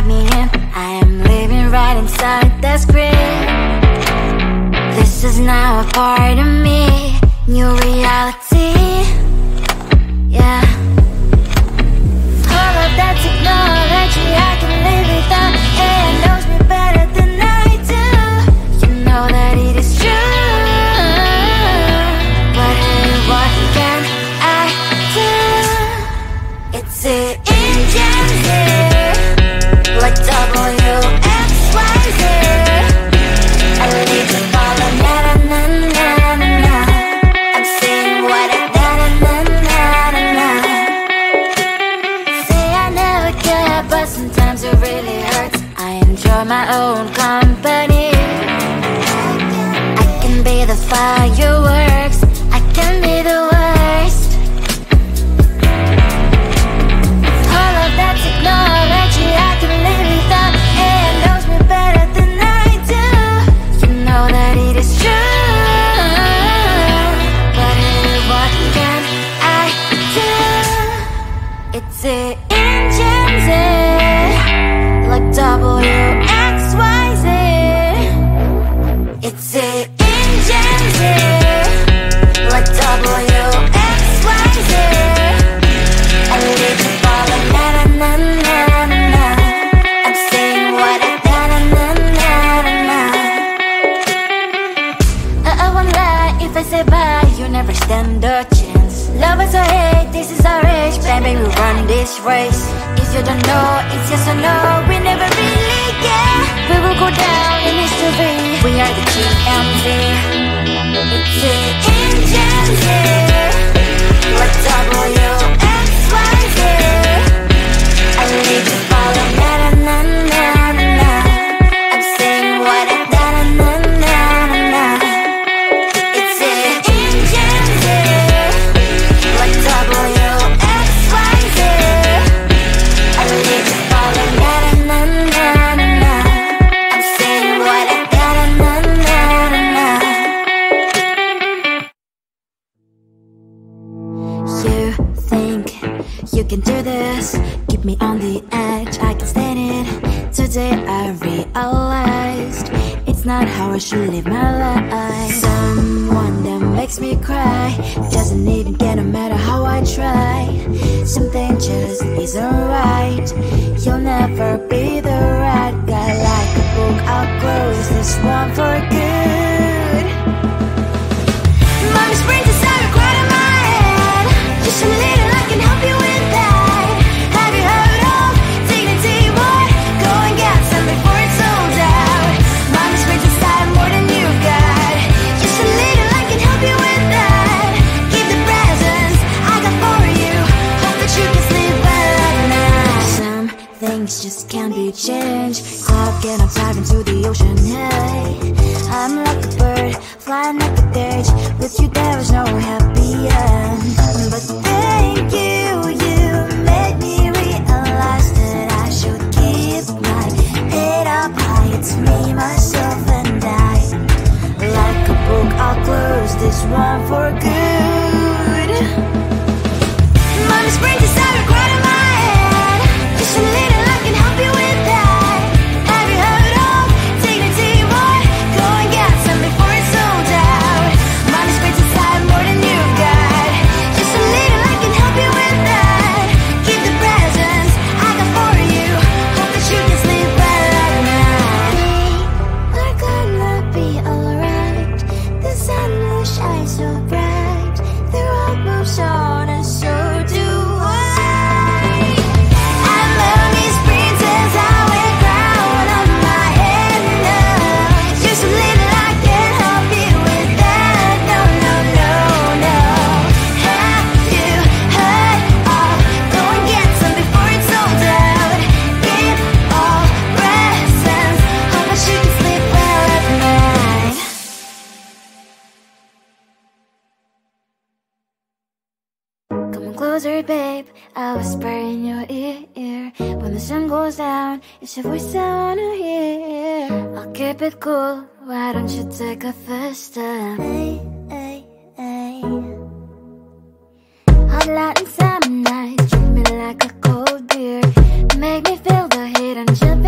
write me in. I am living right inside the script. This is now a part of me, new reality. Yeah. All of that technology I can live without. It knows me better than I do. You know that it is true. But hey, what can I do? It's the engine here, like WXYZ. I need to follow na na na na na na. I'm saying what I na na na na na. Say I never care, but sometimes it really hurts. I enjoy my own company. I can be the fireworks, I can be the worst. All of that technology I can live without. It knows me better than I do. You know that it is true. But hey, what can I do? It's the engines, like WXYZ. It's the engines, like WXYZ. I need to follow na na na na na na. I'm saying what I na na na na na na. I won't lie if I say bye, you never stand a chance. Love is or hate, this is our age. Baby, we run this race. If you don't know, it's yes or no. We never really get. We will go down in history. We are the GMZ. It's the engines here, like WXYZ. I need to follow na na na na na na. I'm saying what I na na na na na na. It's the engines here, like WXYZ. I need to follow na na na na na na. I'm saying what I na na na na na na. You think you can do this, keep me on the edge, I can stand it. Today I realized it's not how I should live my life. Someone that makes me cry doesn't even get no matter how I try. Something just isn't right. You'll never be the right guy. Like a book, I'll close this one for good. Mommy springs inside right in my head. Just a little, I can help you with that. Have you heard of dignity, boy? Go and get some before it's sold out. Mommy springs inside more than you've got. Just a little, I can help you with that. Keep the presents I got for you. Hope that you can sleep well at night. Some things just can't be changed. How can I dive into the ocean? Hey, I'm like a bird, flying like a cage. With you there is no happy end. But thank you, you made me realize that I should keep my head up high. It's me, myself and I. Like a book, I'll close this one for good. Mommy springs inside right in my head. Just a little, I can help you with that. Have you heard of dignity, boy? Go and get some before it's sold out. Mommy springs inside more than you've got. Just a little, I can help you with that. Keep the presents I got for you. Hope that you can sleep well at night. We're gonna be alright. The sun will shine so bright. The road moves on and so do I. I'm Melanie's princess, I wear crown on my head now. Just a little, I can help you with that. No, no, no, no. Have you heard of? Go and get some before it's sold out. Give all presents. Hope that you can sleep well at night. Come on closer, babe. I'll whisper in your ear. When the sun goes down, it's your voice I wanna hear. I'll keep it cool. Why don't you take a first step? Hey, hey, hey. Hot light and summer night, treat me like a cold beer. Make me feel the heat and jump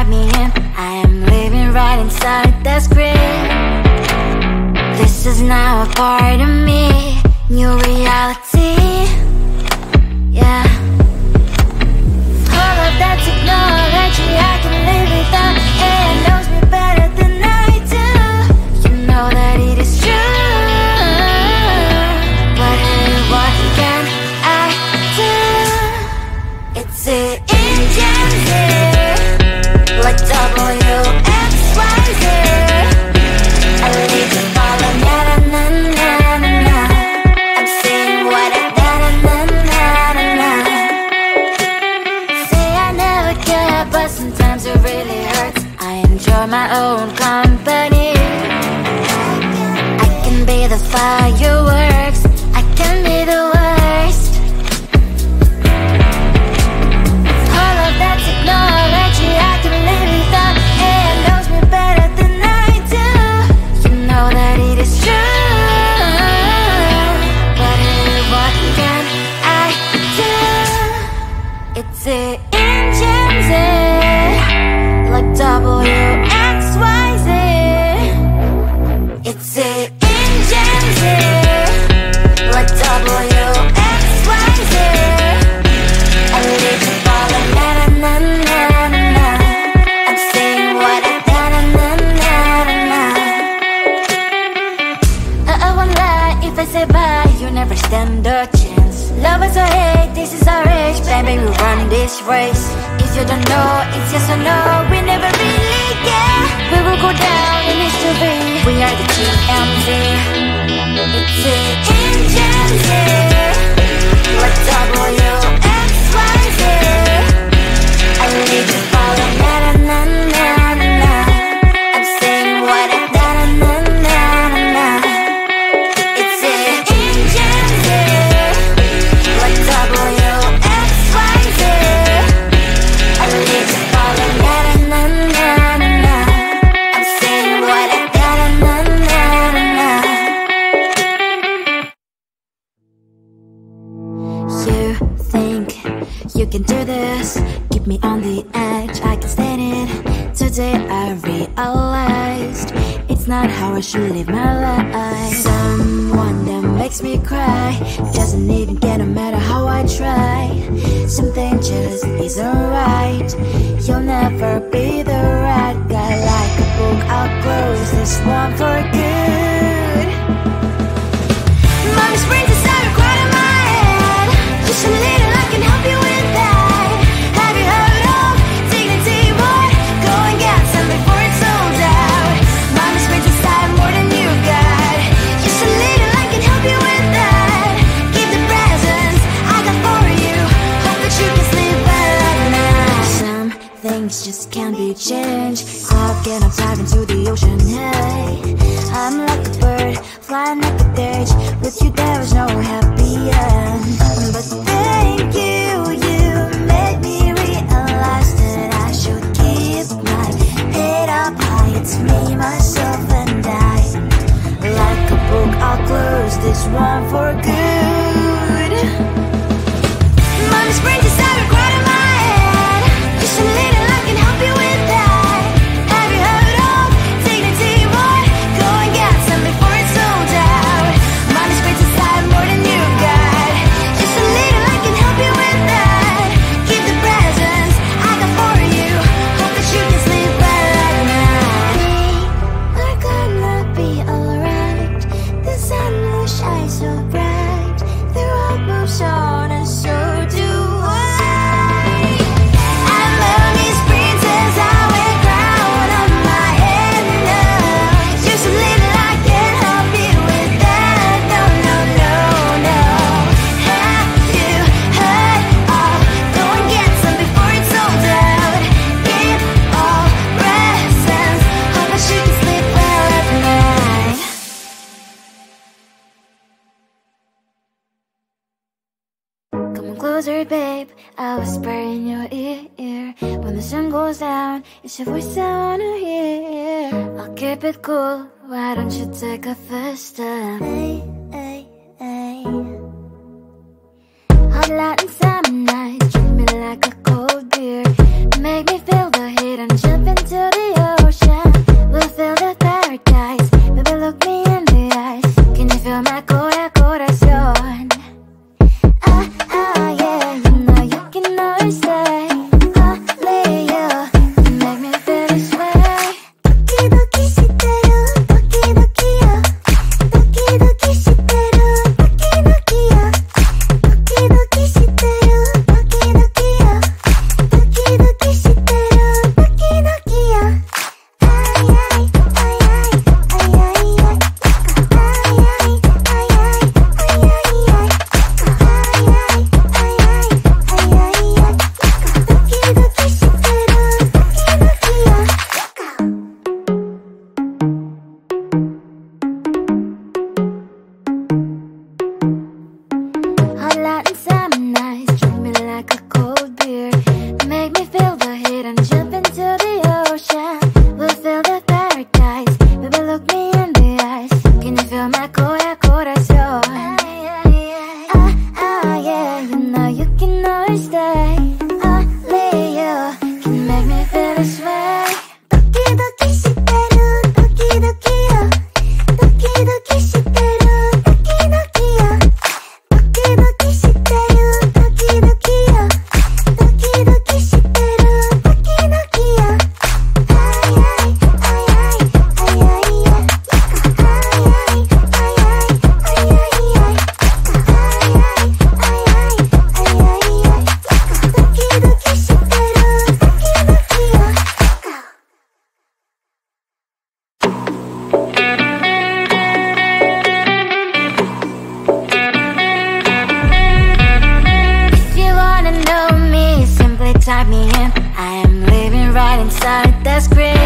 write me in. I am living right inside the script. This is now a part of me, new reality. Yeah. All of that technology I can live without. It knows me better than I do. You know that it is true. But hey, what can I do? It's the engine here, like WXYZ. I leave you falling, na na na na na na. I'm saying what I na na na na na na. Say I never care, but sometimes it really hurts. I enjoy my own company. I can be the fireworks, I can be the worst. All of that technology I can live without. It knows me better than I do. You know that it is true. But hey, what can I do? It's the engines, like WXYZ. It's the engines, like WXYZ. I leave you falling, na na na na na na. I'm saying what I na na na na na na. I won't lie if I say bye, you never stand a chance. Love is or hate, this is our age. Baby, we run this race. If you don't know, it's yes or no. We never really get. We will go down in history. We are the GMZ. It's the engines here, like WXYZ. I leave you falling, na na na na na na. I'm saying what I na na na na na na. It's the engines here, like WXYZ. I leave you falling, na na na na na na. I'm saying what I na na na na na na. You think you can do this, keep me on the edge, I can stand it. Today I realized it's not how I should live my life. Someone that makes me cry doesn't even get no matter how I try. Something just isn't right. You'll never be the right guy. Like a book, I'll close this one for good. Mommy springs inside a quite in my head. Just a little, I can help you with that. Have you heard of dignity, boy? Go and get some before it's sold out. Mommy springs inside more than you got. Just a little, I can help you with that. Keep the presents I got for you. Hope that you can sleep well at night. Some things just can't be changed. How can I dive into the ocean? Hey, I'm like a bird flying like a cage. With you there is no happy end. But thank you, you made me realize that I should keep my head up high. It's me, myself and I. Like a book, I'll close this one for good. Mommy springs inside a quite in my head. Just a little, I can help you with that. Have you heard of dignity, boy? Go and get some before it's sold out. Mommy springs inside more than you got. Just a little, I can help you with that. Keep the presents I got for you. Hope that you can sleep well at night. We're gonna be alright. The sun will shine so bright. The road moves on and so do I. I'm Melodies princess, I wear crown on my head now. Just a little, I can help you with that. No, no, no, no. Have you heard of? Go and get some before it's sold out. Give all presents. Hope that you can sleep well at night. Come on closer, babe. I'll whisper in your ear. When the sun goes down, it's your voice I wanna hear. I'll keep it cool. Why don't you take a first step? Hey, hey, hey. Hot light and summer night, treat me like a cold beer. Make me feel the heat and jump type me in. I am living right inside that script.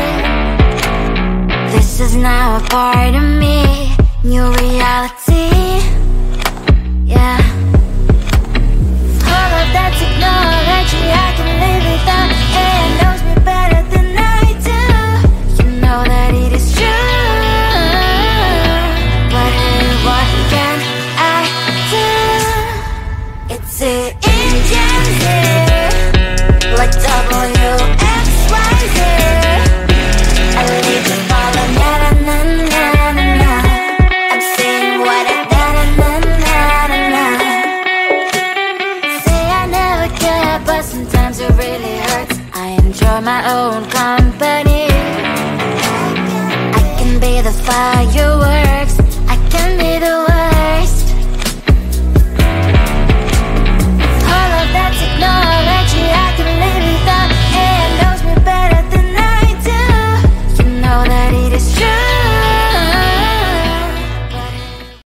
This is now a part of me, new reality. Yeah. All of that technology I can live without. It knows me better than I do. You know that it is true. But hey, what can I do? It's it.